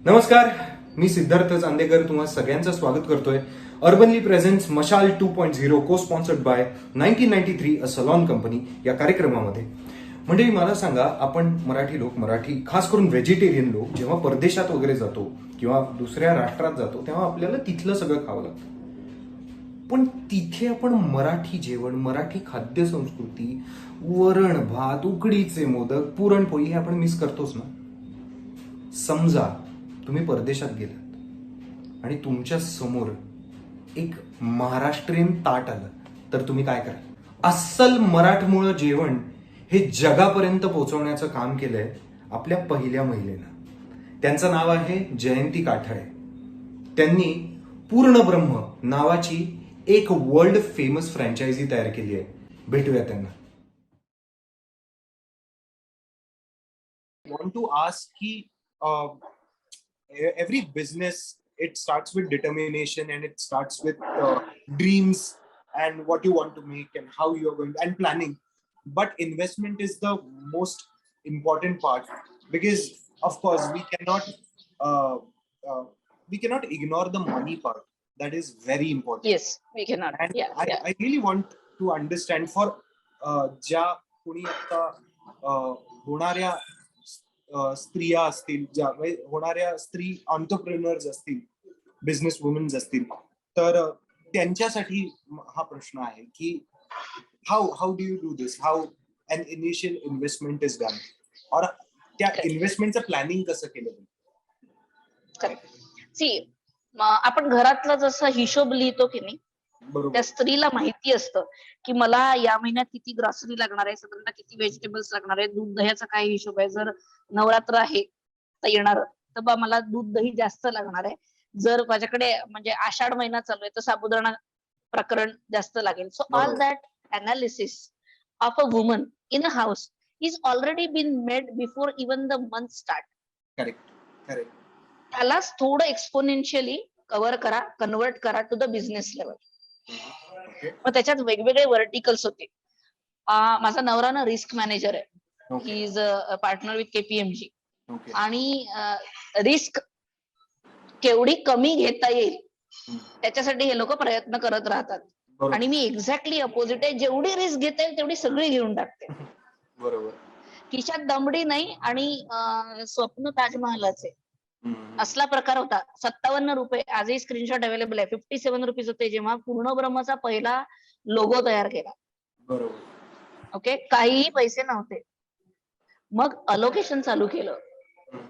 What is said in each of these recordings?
नमस्कार, मी सिद्धार्थ चांदेकर तुम्हा सगळ्यांचं स्वागत करतोय. अर्बनली प्रेझेंट्स मशाल 2.0 को sponsored by 1993 a salon company या कार्यक्रमामध्ये. म्हणजे मला सांगा, आपण मराठी लोक, मराठी खास करून व्हेजिटेरियन लोक जेव्हा परदेशात वगैरे जातो किंवा दुसऱ्या राष्ट्रात जातो तेव्हा आपल्याला तिथलं सगळं खावं लागतं. पण तिथे आपण मराठी जेवण, मराठी खाद्य संस्कृती, वरण भात, उकडीचे मोदक, पुरणपोळी हे आपण मिस करतोच ना. समजा तुम्ही परदेशात गेलात आणि तुमच्या समोर एक महाराष्ट्रीयन ताट आलं तर तुम्ही काय कराल? अस्सल मराठमोळं जेवण हे जगापर्यंत पोहोचवण्याचं काम केलंय आपल्या पहिल्या महिलेनं. त्यांचं नाव आहे जयंती काठाळे. त्यांनी पूर्ण ब्रह्म नावाची एक वर्ल्ड फेमस फ्रँचायझी तयार केली आहे. भेटूया त्यांना. Want to ask ki every business, it starts with determination and it starts with dreams and what you want to make and how you are going and planning, but investment is the most important part, because of course uh, uh, we cannot ignore the money part. That is very important. Yes, we cannot. And Yeah, yeah. I really want to understand for ज्या कोणी आता होणाऱ्या स्त्रिया असतील, ज्या होणाऱ्या स्त्री entrepreneurs असतील, बिझनेस वुमन्स असतील, तर त्यांच्यासाठी हा प्रश्न आहे की how do you do this, how an initial investment is done, और त्या इन्व्हेस्टमेंटचं प्लॅनिंग कसं केलं? करेक्ट. सी, आपण घरातला जसा हिशोब लिहितो की नाही, त्या स्त्रीला माहिती असतं की मला या महिन्यात किती ग्रॉसरी लागणार आहे, साधारणतः किती व्हेजिटेबल्स लागणार आहे, दूध दह्याचा काय हिशोब आहे. जर नवरात्र आहे तर येणार तर बा मला दूध दही जास्त लागणार आहे. जर माझ्याकडे म्हणजे आषाढ महिना चालू आहे तर साबुदाणा प्रकरण जास्त लागेल. So all that analysis of a woman in a house is already been made before even the month start. Correct, correct. त्यालाच थोडं एक्सपोनेन्शियली कव्हर करा, कन्वर्ट करा टू द बिझनेस लेवल. मग त्याच्यात वेगवेगळे व्हर्टिकल्स होते. माझा नवरा ना रिस्क मॅनेजर आहे. He is a partner with KPMG. आणि रिस्क केवढी कमी घेता येईल त्याच्यासाठी हे लोक प्रयत्न करत राहतात. आणि मी एक्झॅक्टली अपोजिट आहे. जेवढी रिस्क घेता येईल तेवढी सगळी घेऊन टाकते. बरोबर. खिशात दमडी नाही आणि स्वप्न ताजमहालाचे असला प्रकार होता. 57 रुपये, आजही स्क्रीनशॉट अवेलेबल आहे. 57 रुपीज होते जेव्हा पूर्ण ब्रह्मचा पहिला लोगो तयार केला. बरोबर. ओके, काहीही पैसे नव्हते. मग अलोकेशन चालू केलं,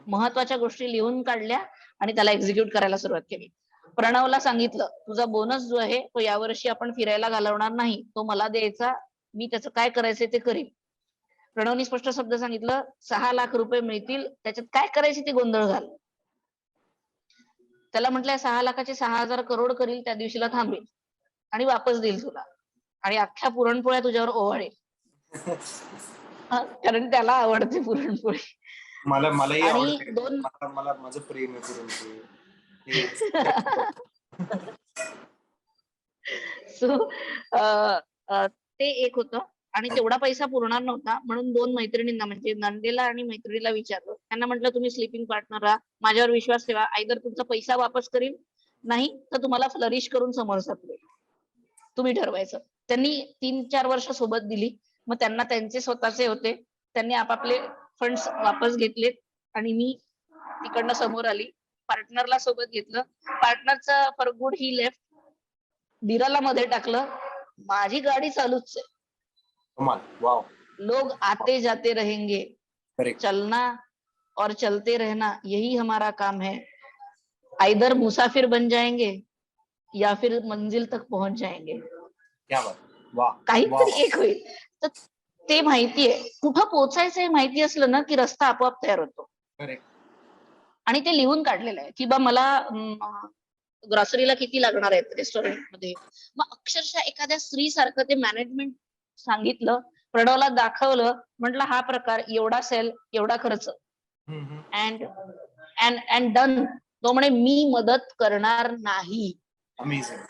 महत्वाच्या गोष्टी लिहून काढल्या आणि त्याला एक्झिक्यूट करायला सुरुवात केली. प्रणवला सांगितलं, तुझा बोनस जो आहे तो यावर्षी आपण फिरायला घालवणार नाही, तो मला द्यायचा, मी त्याचं काय करायचंय ते करीन. प्रणवनी स्पष्ट शब्द सांगितलं, 6 लाख रुपये मिळतील, त्याच्यात काय करायचे ते गोंधळ घाल. त्याला म्हटलंय 6 लाखाचे 6,000 करोड करील, त्या दिवशीला थांबेल आणि वापस देईल तुला, आणि अख्ख्या पुरणपोळ्या तुझ्यावर ओवाळेल. कारण त्याला आवडते पुरणपोळी. मलाही आणि आवडते. मला माझं प्रेम आहे पुरणपोळी. सो ते एक होतं. आणि तेवढा पैसा पुरणार नव्हता म्हणून 2 मैत्रिणींना म्हणजे नंदेला आणि मैत्रिणीला विचारलं. त्यांना म्हटलं तुम्ही स्लीपिंग पार्टनर राहा, माझ्यावर विश्वास ठेवा, आयदर तुमचा पैसा वापस करीन, नाही तर तुम्हाला फ्लरिश करून समोर सापडेल, तुम्ही ठरवायचं. त्यांनी 3-4 वर्ष सोबत दिली. मग त्यांना त्यांचे स्वतःचे होते, त्यांनी आपापले फंड्स वापस घेतलेत आणि मी तिकडनं समोर आली. पार्टनरला सोबत घेतलं. पार्टनरचा फॉर गुड ही लेफ्ट, दिराला मध्ये टाकलं. माझी गाडी चालूच आहे. वाव. लोग आते जाते रहेंगे, चलना और चलते रहना यही हमारा काम है. आइदर मुसाफिर बन जाएंगे या फिर मंजिल तक पहुंच जाएंगे. क्या बात. वाह. काहीतरी एक होईल. तर ते माहितीये, कुठं पोहोचायचं हे माहिती असलं ना की रस्ता आपोआप तयार होतो. आणि ते लिहून काढलेलं आहे की बा मला ग्रॉसरीला किती लागणार आहेत रेस्टॉरंटमध्ये. मग अक्षरशः एखाद्या स्त्री सारखं ते मॅनेजमेंट सांगितलं, प्रणवला दाखवलं, म्हटलं हा प्रकार, एवढा सेल, एवढा खर्च, अँड डन. तो म्हणे मी मदत करणार नाही,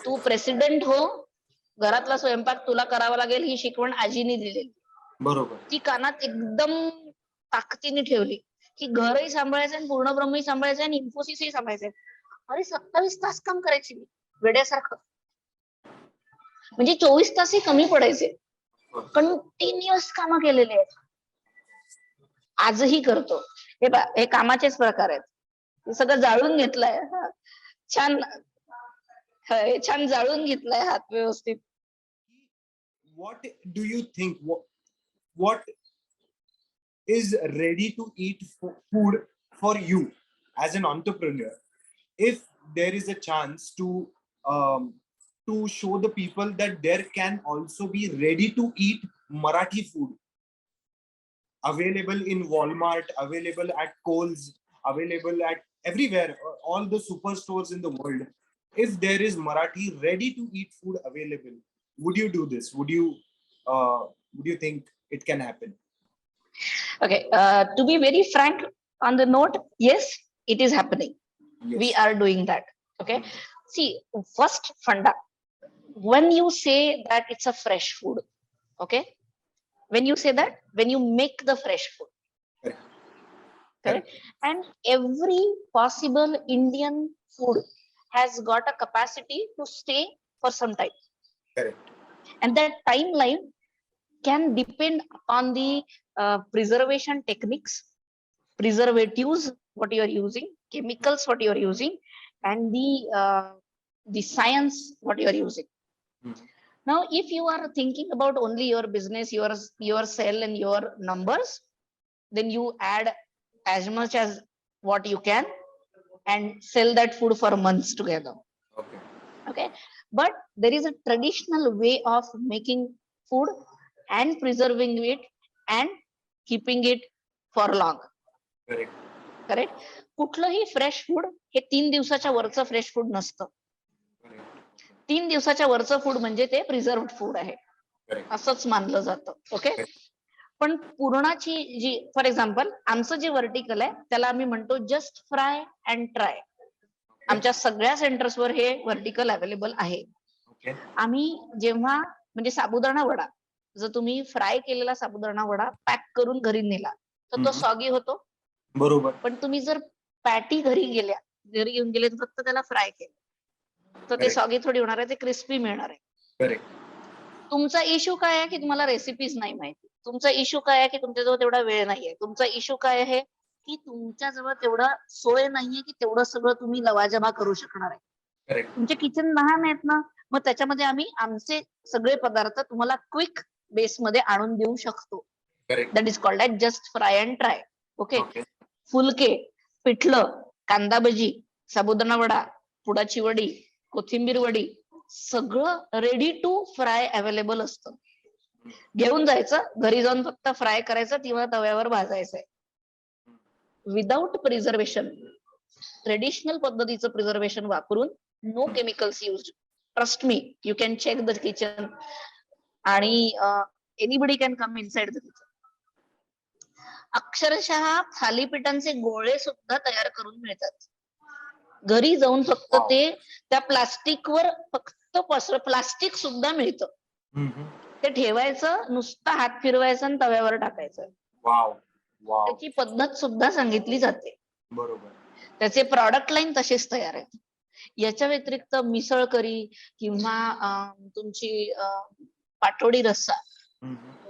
तू प्रेसिडेंट हो, घरातला स्वयंपाक तुला करावा लागेल, ही शिकवण आजीनी दिलेली. बरोबर. ती कानात एकदम ताकदीने ठेवली. की घरही सांभाळायचं आणि पूर्णब्रह्मही सांभाळायचं आणि इन्फोसिसही सांभाळायचंय. अरे 27 तास काम करायची मी वेड्यासारखं, म्हणजे 24 तासही कमी पडायचे. कंटिन्युअस कामं केलेली आहेत, आजही करतो. हे कामाचेच प्रकार आहेत. हे सगळं जाळून घेतलंय. छान हे छान जाळून घेतलाय हात व्यवस्थित. What do you think? What is ready to eat food for you as an entrepreneur? If there is a chance to show the people that there can also be ready to eat Marathi food available in Walmart, available at Kohl's, available at everywhere, all the superstores in the world. If there is Marathi ready to eat food available, would you do this? Would you think it can happen? Okay, to be very frank on the note, yes, it is happening. Yes. We are doing that. Okay, see, first funda, when you say that it's a fresh food, okay, when you say that, when you make the fresh food, correct? And every possible Indian food has got a capacity to stay for some time. Correct. And that timeline can depend on the preservation techniques, preservatives, what you are using, chemicals, what you are using, and the science, what you are using. Now, if you are thinking about only your business, your sell and your numbers, then you add as much as what you can and sell that food for months together. Okay. But there is a traditional way of making food and preserving it and keeping it for long. Correct. कुठलंही fresh food हे 3 दिवसाच्या वरचं fresh food नसतं. 3 दिवसाच्या वरचं food म्हणजे ते प्रिझर्व्ड food आहे, असंच मानलं जातं. ओके. पण पूर्णाची जी, फॉर एक्झाम्पल, आमचं जे व्हर्टिकल आहे त्याला आम्ही म्हणतो जस्ट फ्राय अँड ट्राय. आमच्या सगळ्या सेंटर्सवर हे व्हर्टिकल अवेलेबल आहे. आम्ही जेव्हा, म्हणजे साबुदाणा वडा, जर तुम्ही फ्राय केलेला साबुदाणा वडा पॅक करून घरी नेला तर तो सॉगी होतो. बरोबर. पण तुम्ही जर पॅटी घरी घेऊन गेले फक्त त्याला फ्राय केलं तर ते सॉगी थोडी होणार आहे, ते क्रिस्पी मिळणार आहे. तुमचा इश्यू काय आहे की तुम्हाला रेसिपीज नाही माहिती. तुमचा इश्यू काय आहे की तुमच्याजवळ तेवढा वेळ नाहीये. तुमचा इश्यू काय आहे की तुमच्याजवळ तेवढा सोय नाहीये की तेवढं सगळं तुम्ही लवाजमा करू शकणार आहे. तुमचे किचन लहान आहेत ना, मग त्याच्यामध्ये आम्ही आमचे सगळे पदार्थ तुम्हाला क्विक बेस मध्ये आणून देऊ शकतो. That is called as just fry and try. Okay. फुलके, पिठलं, कांदा भजी, साबुदाणा वडा, पुडाची वडी, कोथिंबीर वडी, सगळं रेडी टू फ्राय अवेलेबल असतं. घेऊन जायचं, घरी जाऊन फक्त फ्राय करायचं किंवा तव्यावर भाजायचंय. विदाउट प्रिझर्वेशन, ट्रेडिशनल पद्धतीचं प्रिझर्वेशन वापरून, no chemicals use. Trust me, you can check the kitchen आणि anybody can come inside the kitchen. अक्षरशः थालीपीठांचे गोळे सुद्धा तयार करून मिळतात. घरी जाऊन फक्त ते त्या प्लास्टिकवर फक्त प्लास्टिक सुद्धा मिळतं. ते ठेवायचं, नुसतं हात फिरवायचं आणि तव्यावर टाकायचं. त्याची पद्धत सुद्धा सांगितली जाते. बरोबर. त्याचे प्रॉडक्ट लाईन तसेच तयार आहेत. याच्या व्यतिरिक्त मिसळ करी किंवा तुमची पाटोडी रस्सा,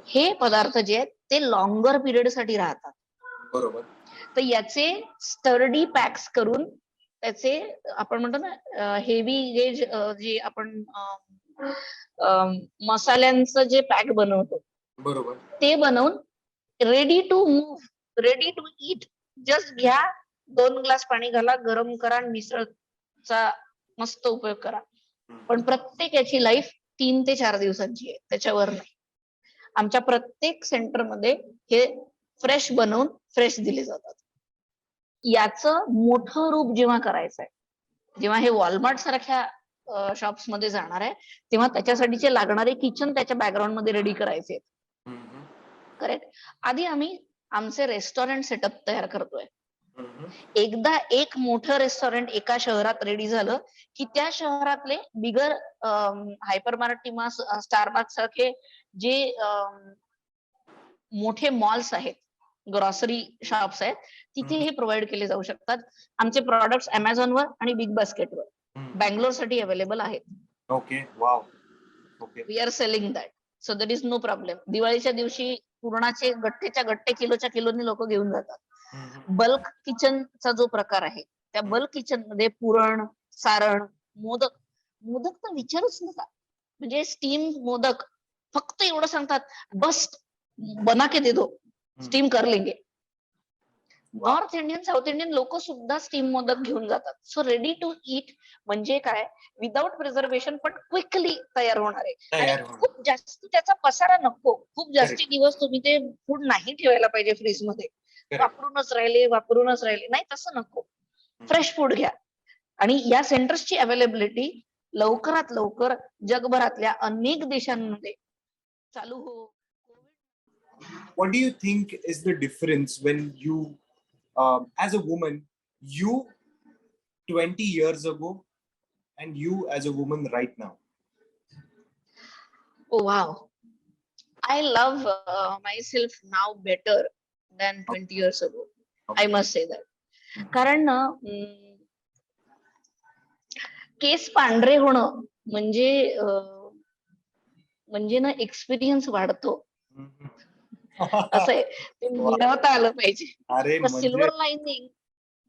हे पदार्थ जे आहेत ते लॉंगर पिरियड साठी राहतात. बरोबर. तर याचे स्टर्डी पॅक्स करून, त्याचे आपण म्हणतो ना हेवी गेज, जे आपण मसाल्यांचं जे पॅक बनवतो, बरोबर, ते बनवून ready to move, ready to eat. Just घ्या, 2 ग्लास पाणी घाला, गरम करा, मिसळचा मस्त उपयोग करा. पण प्रत्येक याची लाईफ 3 ते 4 दिवसांची आहे, त्याच्यावर नाही. आमच्या प्रत्येक सेंटरमध्ये हे फ्रेश बनवून फ्रेश दिले जातात. याचं मोठं रूप जेव्हा करायचंय, जेव्हा हे वॉलमार्ट सारख्या शॉप्स मध्ये जाणार आहे, तेव्हा त्याच्यासाठीचे लागणारे किचन त्याच्या बॅकग्राऊंड मध्ये रेडी करायचे. करेक्ट. आधी आम्ही आमचे रेस्टॉरंट सेटअप तयार करतोय. एकदा एक मोठं रेस्टॉरंट एका शहरात रेडी झालं की त्या शहरातले बिगर हायपर मार्टिमा, स्टारबक्स सारखे जे मोठे मॉल्स आहेत, ग्रॉसरी शॉप्स आहेत तिथे हम्म. हे प्रोव्हाइड केले जाऊ शकतात. आमचे प्रॉडक्ट्स अमेझॉनवर आणि बिग बास्केटवर बँगलोर साठी अवेलेबल आहेत. Okay, wow. Okay. We are selling that, so there is no problem. दिवाळीच्या दिवशी पुरणाचे गट्टेच्या गट्टे किलोच्या किलोनी लोक घेऊन जातात. बल्क किचनचा जो प्रकार आहे त्या बल्क किचन मध्ये पुरण, सारण, मोदक. मोदक तर विचारूच नका, म्हणजे स्टीम मोदक फक्त एवढं सांगतात, बस बना के दे दो, स्टीम कर लेंगे. नॉर्थ इंडियन, साऊथ इंडियन लोक सुद्धा स्टीम मोदक घेऊन जातात. सो रेडी टू ईट म्हणजे काय, विदाउट प्रिझर्वेशन पण क्विकली तयार होणार आहे. तयार आणि होणार. खूप जास्त त्याचा पसारा नको. खूप जास्ती Correct. दिवस तुम्ही ते फूड नाही ठेवायला पाहिजे फ्रीज मध्ये. Correct. वापरूनच राहिले नाही, तसं नको. फ्रेश फूड घ्या. आणि या सेंटर्सची अवेलेबिलिटी लवकरात लवकर जगभरातल्या अनेक देशांमध्ये चालू हो. What do you think is the difference when you, as a woman, you 20 years ago and you as a woman right now? Oh wow. I love myself now better than 20 years ago. I must say that. कारण ना केस पांढरे होणं म्हणजे म्हणजे ना experience वाढतो असं आहे. ते मिळवता आलं पाहिजे. अरे म्हणजे सिल्वर लाईनिंग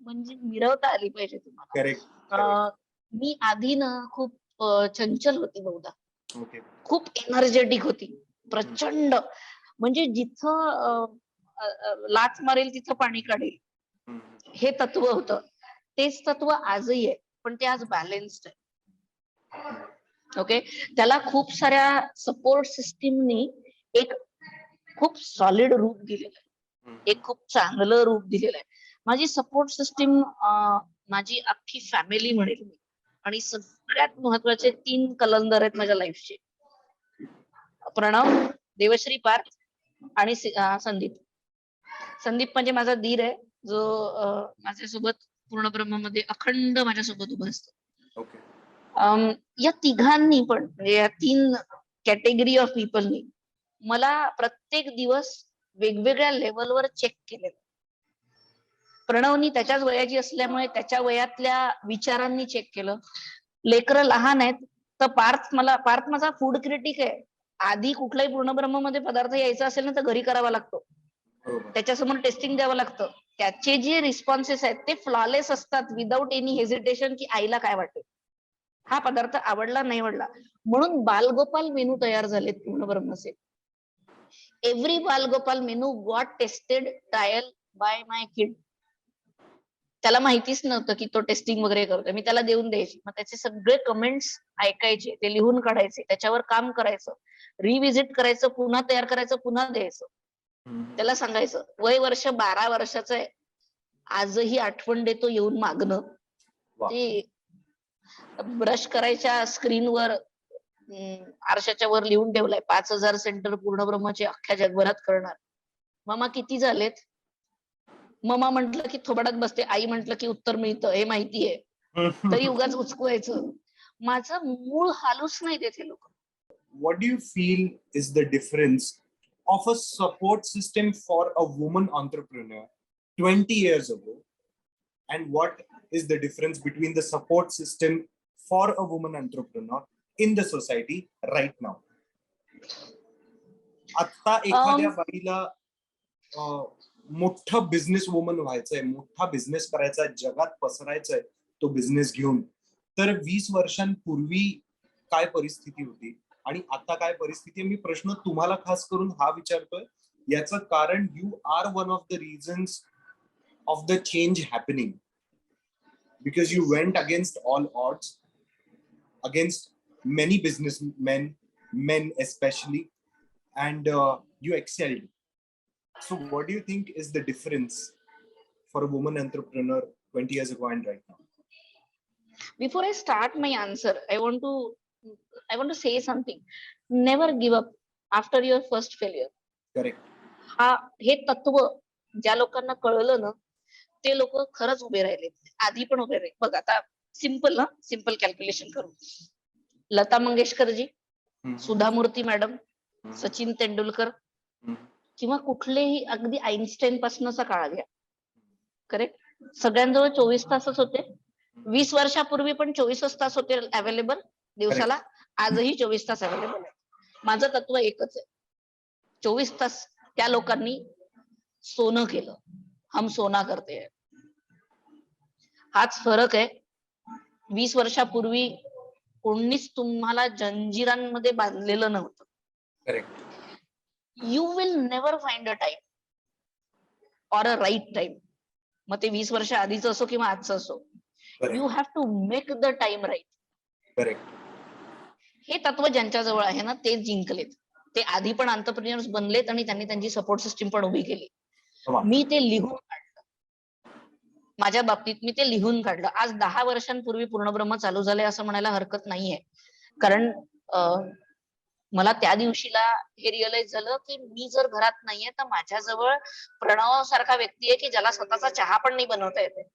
म्हणजे मिळवता आली पाहिजे तुम्हाला. करेक्ट. मी आधी ना खूप चंचल होती बहुधा, ओके. खूप एनर्जेटिक होती, प्रचंड. म्हणजे जिथं लाच मारेल तिथं पाणी काढेल हे तत्व होतं. तेच तत्व आजही आहे, पण ते आज बॅलेन्स्ड आहे. ओके. त्याला खूप साऱ्या सपोर्ट सिस्टीमनी एक खूप सॉलिड रूप दिलेलं आहे, एक खूप चांगलं रूप दिलेलं आहे. माझी सपोर्ट सिस्टीम माझी अख्खी फॅमिली म्हणेल मी. आणि सगळ्यात महत्वाचे 3 कलंदर आहेत माझ्या लाईफचे, प्रणव, देवश्री पार्थ आणि संदीप. संदीप म्हणजे माझा धीर आहे, जो माझ्यासोबत पूर्ण ब्रह्ममध्ये अखंड माझ्यासोबत उभा असतो. ओके. या तिघांनी पण, म्हणजे या 3 कॅटेगरी ऑफ पीपलनी मला प्रत्येक दिवस वेगवेगळ्या लेवलवर चेक केलेलं. प्रणवनी त्याच्याच वयाची असल्यामुळे त्याच्या वयातल्या विचारांनी चेक केलं. लेकरं लहान आहेत तर पार्थ माझा फूड क्रिटिक आहे. आधी कुठलाही पूर्णब्रह्ममध्ये पदार्थ यायचा असेल ना तर घरी करावा लागतो, त्याच्यासमोर टेस्टिंग द्यावं लागतं. त्याचे जे रिस्पॉन्सेस आहेत ते फ्लॉलेस असतात, विदाउट एनी हेजिटेशन, की आईला काय वाटेल, हा पदार्थ आवडला नाही आवडला. म्हणून बालगोपाल मेनू तयार झालेत पूर्णब्रह्मचे. Every Balgopal menu got tested trial by my kid. त्याला माहितीच नव्हतं की तो टेस्टिंग वगैरे करतोय. मी त्याला देऊन द्यायची, मग त्याचे सगळे कमेंट्स ऐकायचे, ते लिहून काढायचे, त्याच्यावर काम करायचं, रिव्हिजिट करायचं, पुन्हा तयार करायचं, पुन्हा द्यायचं. त्याला सांगायचं, वय वर्ष 12 वर्षाचं आहे, आजही आठवण देतो येऊन मागणं. ते ब्रश करायच्या स्क्रीनवर आरशाच्या वर लिहून ठेवलाय, 5000 सेंटर पूर्णब्रह्मचे अख्ख्या जगभरात करणार. मामा किती झालेत? ममा म्हंटल की थोबाडात बसते, आई म्हंटल की उत्तर मिळतं, हे माहितीये, तरी उगाच उचकवायचं. माझं मूळ हालूच नाही देते लोक. What do you feel is the difference of a support system for a woman entrepreneur 20 years ago, and what is the difference between the support system for a woman entrepreneur in the society right now? आता एखाद्या बाईला मोठा business woman व्हायचंय, मोठा business करायचा, जगात पसरायचंय तो business घेऊन, तर 20 वर्षांपूर्वी काय परिस्थिती होती आणि आता काय परिस्थिती आहे? मी प्रश्न तुम्हाला खास करून हा विचारतोय, याचं कारण you are one of the reasons of the change happening, because you went against all odds, against many businessmen, men especially, and you excelled. So what do you think is the difference for a woman entrepreneur 20 years ago and right now? Before I start my answer, I want to say something. Never give up after your first failure. Correct. हे तत्व ज्या लोकांना कळलं ना, ते लोक खरंच उभे राहिले, आधी पण उभे राहिले. बघ आता सिंपल कॅल्क्युलेशन करू. लता मंगेशकरजी, सुधा मूर्ती मॅडम, सचिन तेंडुलकर, किंवा कुठलेही अगदी आईन्स्टाईन पासूनचा काळ घ्या, करेक्ट, सगळ्यांजवळ 24 तासच होते. 20 वर्षापूर्वी पण 24च तास होते अवेलेबल दिवसाला. आजही 24 तास अवेलेबल आहे. माझं तत्व एकच आहे, 24 तास त्या लोकांनी सोनं केलं, हम सोना करते हैं. हाच फरक आहे. 20 वर्षापूर्वी कोणीच तुम्हाला जंजिरांमध्ये बांधलेलं नव्हतं. Correct. You will never find a time or a right time. मग ते 20 वर्ष आधीच असो किंवा आजचं असो, you have to make the time right. Correct. हे तत्व ज्यांच्याजवळ आहे ना, ते जिंकलेत. ते आधी पण एंटरप्रेन्योर्स बनलेत आणि त्यांनी त्यांची सपोर्ट सिस्टीम पण उभी केली. मी ते लिहून काढलं. माझ्या बाबतीत मी ते लिहून काढलं. आज 10 वर्षांपूर्वी पूर्णब्रह्म चालू झालंय असं म्हणायला हरकत नाहीये. कारण मला त्या दिवशीला हे रिअलाइज झालं की मी जर घरात नाहीये तर माझ्याजवळ प्रणव सारखा व्यक्ती आहे की ज्याला स्वतःचा चहा पण नाही बनवता येते.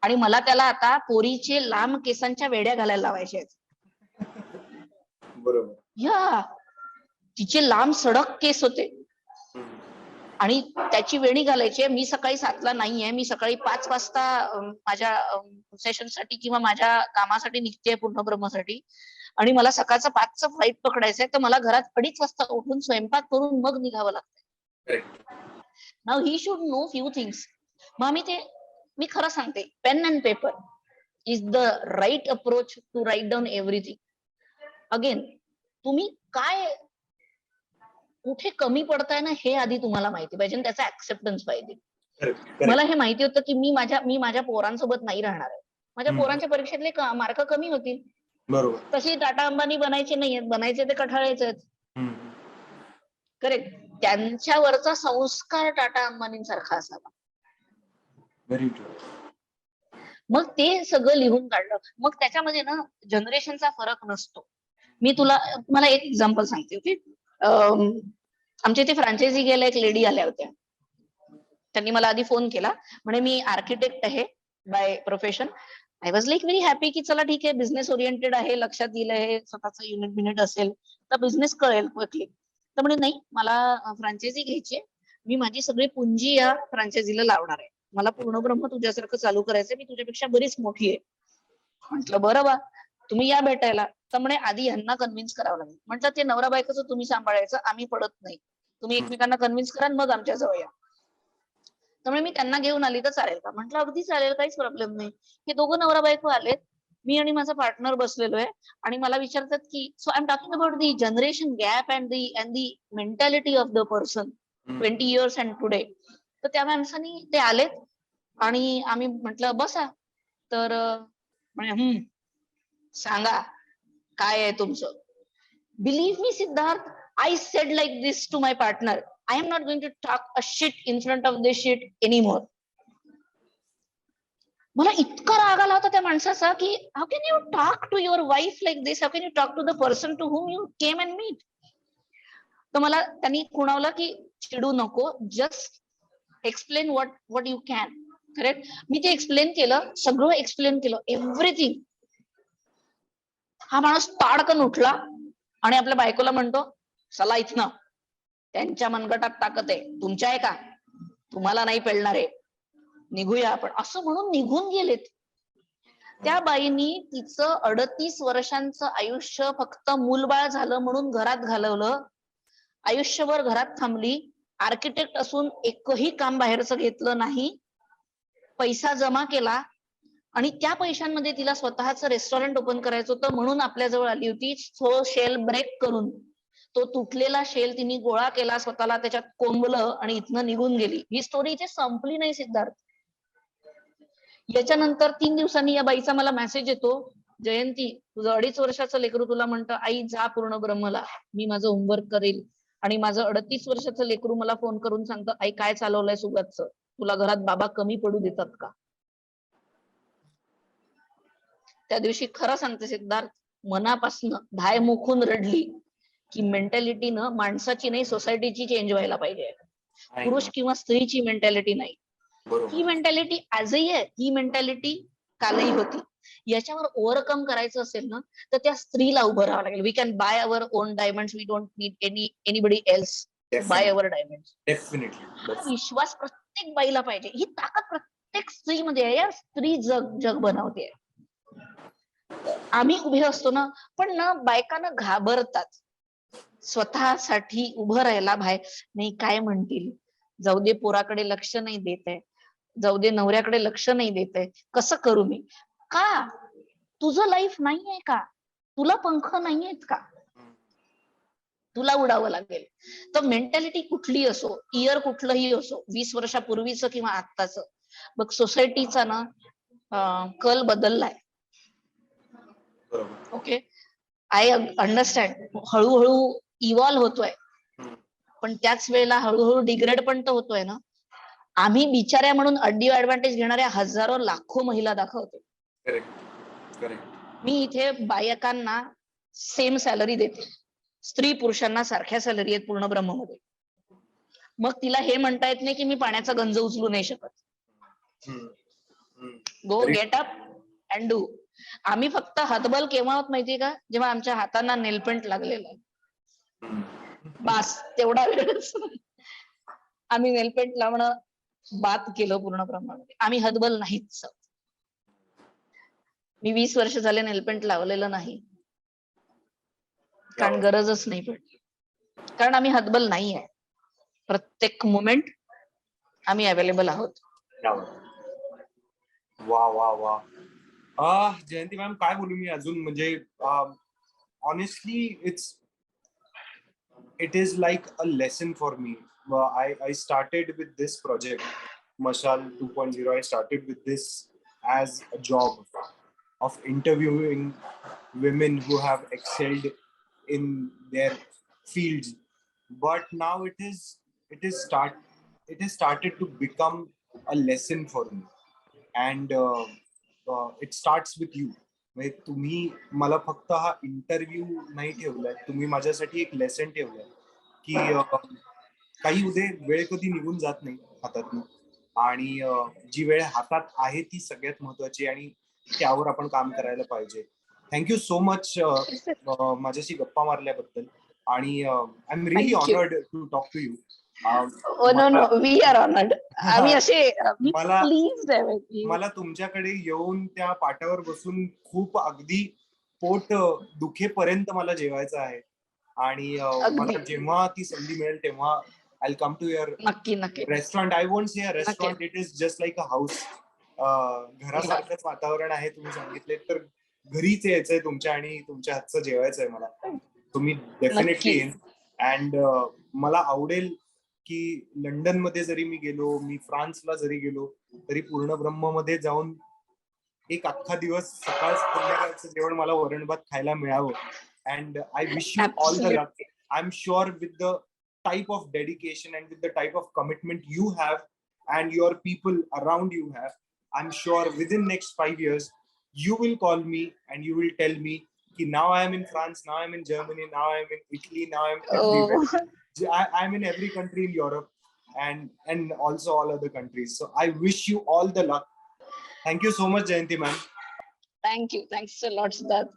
आणि मला त्याला आता पोरीचे लांब केसांच्या वेड्या घालायला लावायच्या आहेत. बरोबर. या तिचे लांब सडक केस होते आणि त्याची वेणी घालायची. मी सकाळी 7ला नाहीये, मी सकाळी 5 वाजता माझ्या सेशनसाठी किंवा माझ्या कामासाठी निघतेय पूर्णब्रह्मसाठी. आणि मला सकाळचं 5चं फ्लाईट पकडायचंय, तर मला घरात 2:30 वाजता उठून स्वयंपाक करून मग निघावं लागतंय. Now he should know few things. मग मी खरं सांगते, pen and paper is the right approach to write down everything. Again, तुम्ही काय कुठे कमी पडताय ना हे आधी तुम्हाला माहिती पाहिजे आणि त्याचा ऍक्सेप्टन्स पाहिजे. मला हे माहिती होतं की मी माझ्या पोरांसोबत नाही राहणार आहे. माझ्या पोरांच्या परीक्षेतले मार्क कमी होतील. बरोबर. तशी टाटा अंबानी बनायचे नाहीयेत, बनायचे ते कठाळेच आहेत. करेक्ट. त्यांच्यावरचा संस्कार टाटा अंबानींसारखा असावा. Very true. मग ते सगळं लिहून काढलं. मग त्याच्यामध्ये ना जनरेशनचा फरक नसतो. मी तुम्हाला एक एक्झाम्पल सांगते. ओके, आमच्या इथे फ्रँचायझी घ्यायला एक लेडी आल्या होत्या. त्यांनी मला आधी फोन केला, म्हणे मी आर्किटेक्ट आहे by profession. I was like very happy की चला ठीक आहे, बिझनेस ओरिएंटेड आहे, लक्षात दिलं आहे, स्वतःचं युनिट असेल तर बिझनेस कळेल क्विकली. तर म्हणे नाही, मला फ्रँचायझी घ्यायची, मी माझी सगळी पुंजी या फ्रँचायझीला लावणार आहे, मला पूर्णब्रह्म तुझ्यासारखं चालू करायचंय, मी तुझ्यापेक्षा बरीच मोठी आहे. म्हटलं बरं बा, तुम्ही या भेटायला. तर म्हणे आधी यांना कन्व्हिन्स करावं लागेल. म्हटलं ते नवरा बायकोचं तुम्ही सांभाळायचं, आम्ही पडत नाही, तुम्ही एकमेकांना कन्व्हिन्स करा मग आमच्या जवळ या. त्यामुळे मी त्यांना घेऊन आली तर चालेल का? म्हटलं अगदी चालेल, काहीच प्रॉब्लेम नाही. हे दोघं नवरा बायको आलेत, मी आणि माझा पार्टनर बसलेलो आहे आणि मला विचारतात की so I am talking about the generation gap and the mentality of the person 20 years and today. तर त्या माणसाने ते आलेत आणि आम्ही म्हटलं बसा. तर म्हणे सांगा काय आहे तुमचं. Believe me Siddharth, I said like this to my partner, I am not going to talk a shit in front of this shit anymore. मला इतका राग आला होता त्या माणसाचा की how can you talk to your wife like this? How can you talk to the person to whom you came and meet? तर मला त्यांनी खुणावलं की चिडू नको, just explain what you can. Correct. मी ते एक्सप्लेन केलं, सगळं एक्सप्लेन केलं, एव्हरीथिंग. हा माणूस ताडकन उठला आणि आपल्या बायकोला म्हणतो चला इथनं, त्यांच्या मनगटात ताकद आहे, तुमच्या आहे का? तुम्हाला नाही पेलणार आहे, निघूया आपण, असं म्हणून निघून गेलेत. त्या बाईनी तिचं 38 वर्षांचं आयुष्य फक्त मूलबाळ झालं म्हणून घरात घालवलं, आयुष्यभर घरात थांबली, आर्किटेक्ट असून एकही काम बाहेरचं घेतलं नाही, पैसा जमा केला आणि त्या पैशांमध्ये तिला स्वतःचं रेस्टॉरंट ओपन करायचं होतं म्हणून आपल्याजवळ आली होती. तो शेल ब्रेक करून, तो तुटलेला शेल तिने गोळा केला, स्वतःला त्याच्यात कोंबलं आणि इथनं निघून गेली. ही स्टोरी इथे संपली नाही सिद्धार्थ. याच्यानंतर 3 दिवसांनी या बाईचा मला मेसेज येतो, जयंती तुझं 2.5 वर्षाचं लेकरू तुला म्हणतं आई जा पूर्ण ब्रह्मला, मी माझं होमवर्क करेल. आणि माझं 38 वर्षाचं लेकरू मला फोन करून सांगतं आई काय चालवलंय सुगतचं, तुला घरात बाबा कमी पडू देतात का? त्या दिवशी खरं सांगते सिद्धार्थ, मनापासून धाय मुखून रडली की मेंटॅलिटीनं माणसाची नाही सोसायटीची चेंज व्हायला पाहिजे. पुरुष किंवा स्त्रीची मेंटॅलिटी नाही. ही मेंटॅलिटी आजही आहे, ही मेंटॅलिटी कालही होती. याच्यावर ओव्हरकम करायचं असेल ना तर त्या स्त्रीला उभं राहावं लागेल. We can buy our own diamonds, we don't need anybody else. Buy our diamond. Definitely. विश्वास प्रत्येक बाईला पाहिजे. ही ताकद प्रत्येक स्त्रीमध्ये आहे यार. स्त्री जग बनवते. आम्ही उभे असतो ना, पण ना बायकांना घाबरतात स्वतःसाठी उभं राहायला. बाहेर नाही काय म्हणतील, जाऊ दे पोराकडे लक्ष नाही देत आहे, जाऊ दे नवऱ्याकडे लक्ष नाही देत आहे, कसं करू मी. का तुझं लाईफ नाहीये का? तुला पंख नाहीयेत का? तुला उडावं लागेल. तर मेंटॅलिटी कुठली असो, इयर कुठलंही असो, 20 वर्षापूर्वीचं किंवा आत्ताचं, बघ सोसायटीचा ना कल बदललाय. बरोबर. Okay, I understand. हळूहळू इव्हॉल्व्ह होतोय, पण त्याच वेळेला हळूहळू डिग्रेड पण तर होतोय ना. आम्ही बिचाऱ्या म्हणून अड्डी ऍडव्हान्टेज घेणाऱ्या हजारो लाखो महिला दाखवतो. करेक्ट. मी इथे बायकांना सेम सॅलरी देते, स्त्री पुरुषांना सारख्या सॅलरी आहेत पूर्ण ब्रह्ममध्ये. मग तिला हे म्हणता येत नाही की मी पाण्याचा गंज उचलू नाही शकत. गो गेट अप अँड डू. आम्ही फक्त हातबल केव्हा आहोत माहितीये का? जेव्हा आमच्या हातांना नेलपेंट लागलेलं आहे. बास तेवढा वेळच आम्ही नेलपेंट लावणं बाद केलं पूर्ण प्रमाणात. आम्ही हतबल नाहीच. मी 20 वर्ष झाले नेलपेंट लावलेलं नाही, कारण गरजच नाही पडली. कारण आम्ही हतबल नाही आहे. प्रत्येक मोमेंट आम्ही अवेलेबल आहोत. वा वा वा. जयंती मॅम काय बोलू मी अजून, म्हणजे honestly it is like a lesson for me. I started with this project, Mashal 2.0. I started with this as a job of interviewing women who have excelled in their fields. But now it has started to become a lesson for me. And it starts with you. म्हणजे तुम्ही मला फक्त हा interview नाही ठेवलाय, तुम्ही माझ्यासाठी एक लेसन ठेवलंय की काही उद्या वेळ कधी निघून जात नाही हातातून, आणि जी वेळ हातात आहे ती सगळ्यात महत्वाची, आणि त्यावर आपण काम करायला पाहिजे. थँक्यू सो मच माझ्याशी गप्पा मारल्याबद्दल. आणि I am really honoured to talk to you. No we are honoured. आम्ही असे मला तुमच्याकडे येऊन त्या पाटावर बसून खूप अगदी पोट दुखेपर्यंत मला जेवायचं आहे. आणि मला जेव्हा ती संधी मिळेल तेव्हा आय कम टू युअर नक्की restaurant. I won't say a restaurant, it is just like a house. घरासारखंच वातावरण आहे. तुम्ही सांगितले तर घरीच यायचंय तुमच्या, आणि तुमच्या हातचं जेवायचंय मला. तुम्ही डेफिनेटली येईन. अँड मला आवडेल की लंडन मध्ये जरी मी गेलो, मी फ्रान्सला जरी गेलो, तरी पूर्ण ब्रह्म मध्ये जाऊन एक अख्खा दिवस सकाळ संध्याकाळचं जेवण मला वरण भात खायला मिळावं. And I wish you all the luck. I am sure with the type of dedication and with the type of commitment you have and your people around you have, I'm sure within next 5 years you will call me and you will tell me ki now I am in France, now I am in Germany, now I am in Italy, now I am everywhere. I am in every country in Europe and also all other countries. So I wish you all the luck. Thank you so much, Jayanti ma'am. Thank you. Thanks a lot, Siddharth.